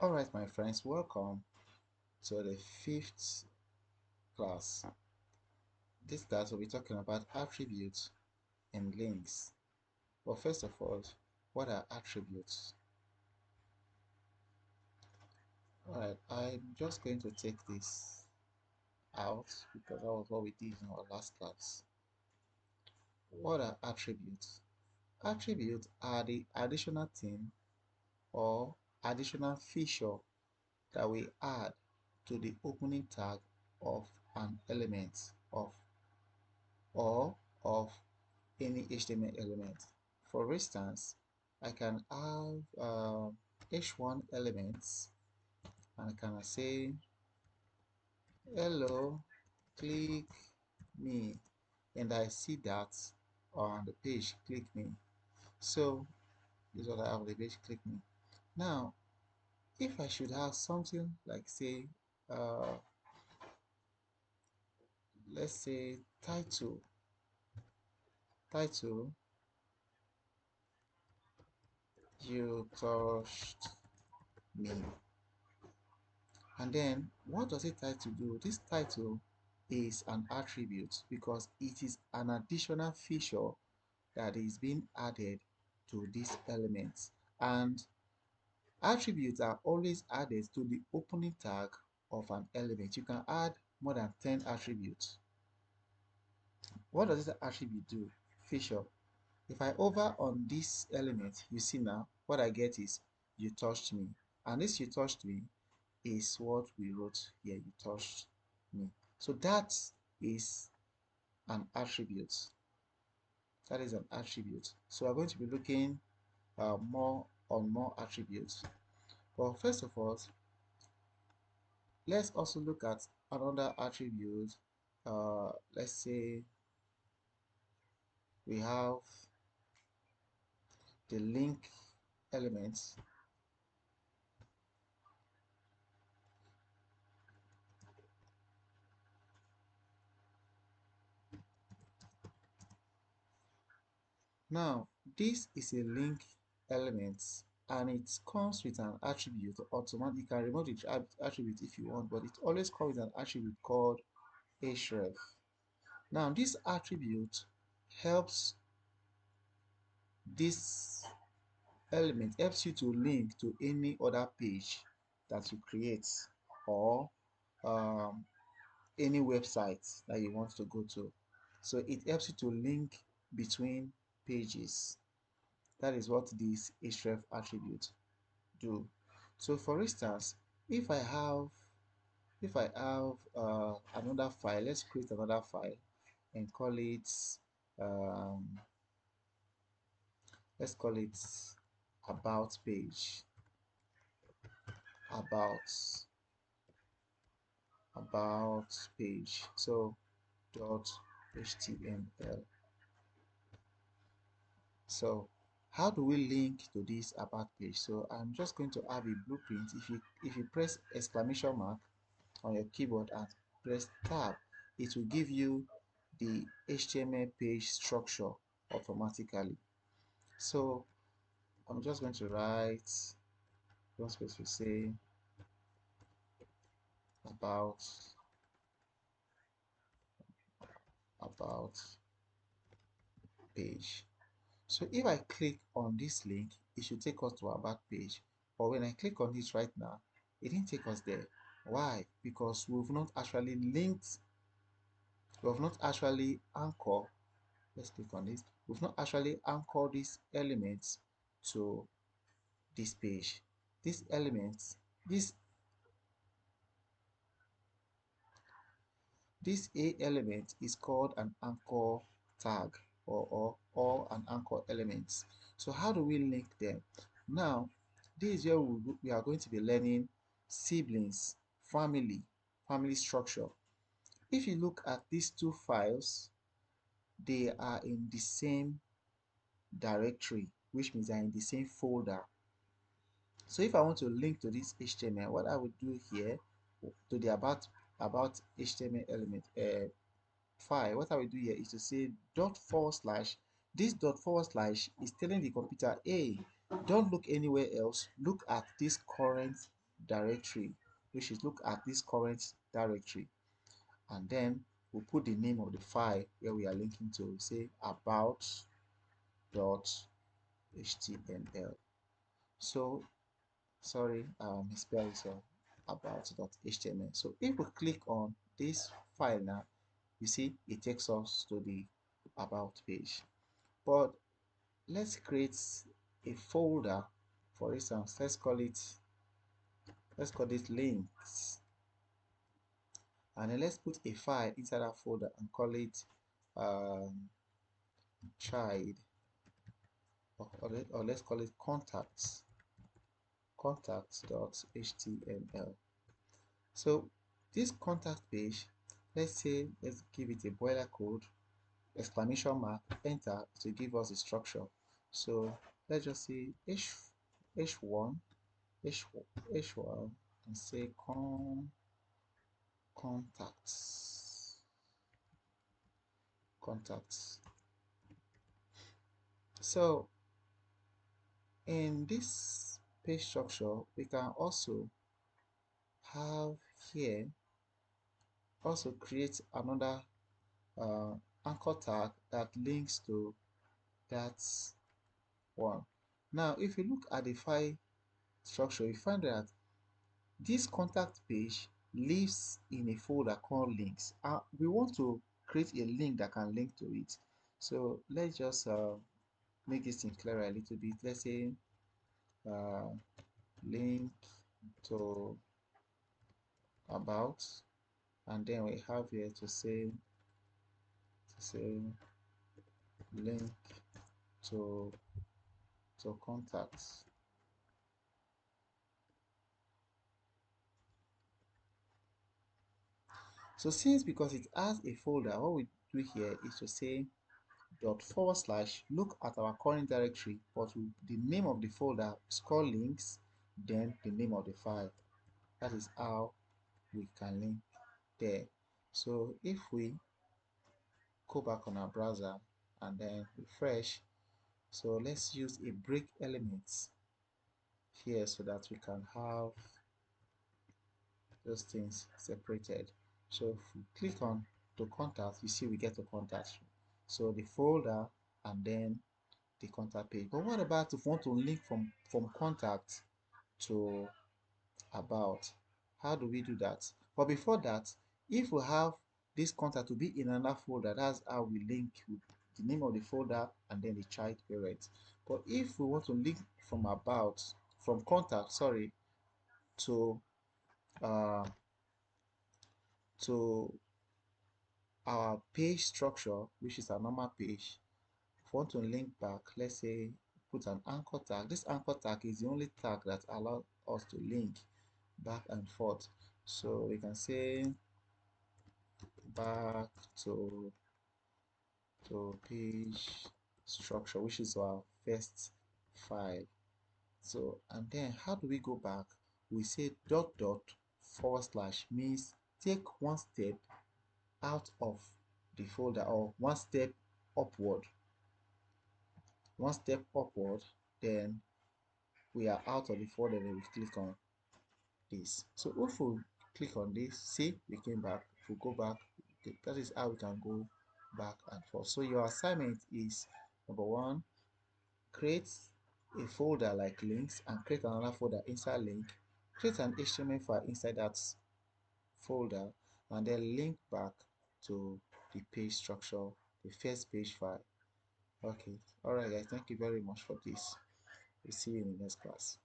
Alright, my friends, welcome to the fifth class. This class will be talking about attributes and links. But first of all, what are attributes? Alright, I'm just going to take this out because that was what we did in our last class. What are attributes? Attributes are the additional thing or additional feature that we add to the opening tag of an element or of any HTML element. For instance, I can have h1 elements and I can say hello, click me, and I see that on the page, click me. So this is what I have on the page, click me. Now, if I should have something like say, let's say title, you touched me. And then what does this title do? This title is an attribute because it is an additional feature that is being added to this element. And attributes are always added to the opening tag of an element. You can add more than 10 attributes. What does this attribute do? Feature. If I hover on this element, you see now what I get is you touched me. And this you touched me is what we wrote here, you touched me. So that is an attribute. That is an attribute. So we're going to be looking more on more attributes. But first of all, let's also look at another attribute. Let's say we have the link elements. Now, this is a link element and it comes with an attribute automatically. You can remove the attribute if you want, but it always comes with an attribute called href. Now, this attribute helps this element helps you to link to any other page that you create or um, any website that you want to go to. So it helps you to link between pages. That is what this href attribute do. So for instance, if I have another file, let's create another file and call it um, let's call it about page, about page. So dot html. So how do we link to this about page? So I'm just going to have a blueprint. If you press exclamation mark on your keyboard and press tab, it will give you the HTML page structure automatically. So I'm just going to write, one space to say about page. So if I click on this link, it should take us to our about page. But when I click on this right now, it didn't take us there. Why? Because we've not actually linked, we've not actually anchored. Let's click on this. We've not actually anchored these elements to this page. These elements, this A element is called an anchor tag or an anchor element. So how do we link them? Now, this is where we are going to be learning siblings, family structure. If you look at these two files, they are in the same directory, which means they are in the same folder. So if I want to link to this HTML, what I would do here to the about HTML element file, what I will do here is to say dot forward slash. This dot forward slash is telling the computer, hey, don't look anywhere else, look at this current directory, which is look at this current directory, and then we'll put the name of the file where we are linking to, say about.html. So sorry, misspelled, so about.html. So if we click on this file now, you see it takes us to the about page. But let's create a folder. For instance, let's call it links, and then let's put a file inside that folder and call it um, child, or let's call it contacts.html. So this contact page, let's give it a boiler code, exclamation mark, enter to give us a structure. So let's just say h1 h1 and say contacts. So in this page structure, we can also have here also create another anchor tag that links to that one. Now if you look at the file structure, you find that this contact page lives in a folder called links. We want to create a link that can link to it. So let's just make this thing clearer a little bit. Let's say uh, link to about, and then we have here to say link to contacts. So since because it has a folder, what we do here is to say dot forward slash look at our current directory, but the name of the folder is called links, then the name of the file. That is how we can link there. So if we go back on our browser and then refresh, so let's use a break element here so that we can have those things separated. So if we click on to contact, you see we get to contact. So the folder and then the contact page. But what about if we want to link from contact to about? How do we do that? But before that, if we have this contact to be in another folder, that's how we link with the name of the folder and then the child parent. But if we want to link from contact, sorry, to uh, to our page structure, which is our normal page, if we want to link back, let's say put an anchor tag. This anchor tag is the only tag that allows us to link back and forth. So we can say back to page structure, which is our first file. So and then how do we go back? We say dot dot forward slash means take one step out of the folder, or upward one step upward, then we are out of the folder. Then we click on this. So if we click on this, see we came back. If we go back, that is how we can go back and forth. So your assignment is number one, create a folder like links and create another folder inside link, create an HTML file inside that folder, and then link back to the page structure, the first page file. Okay, all right guys, thank you very much for this. We'll see you in the next class.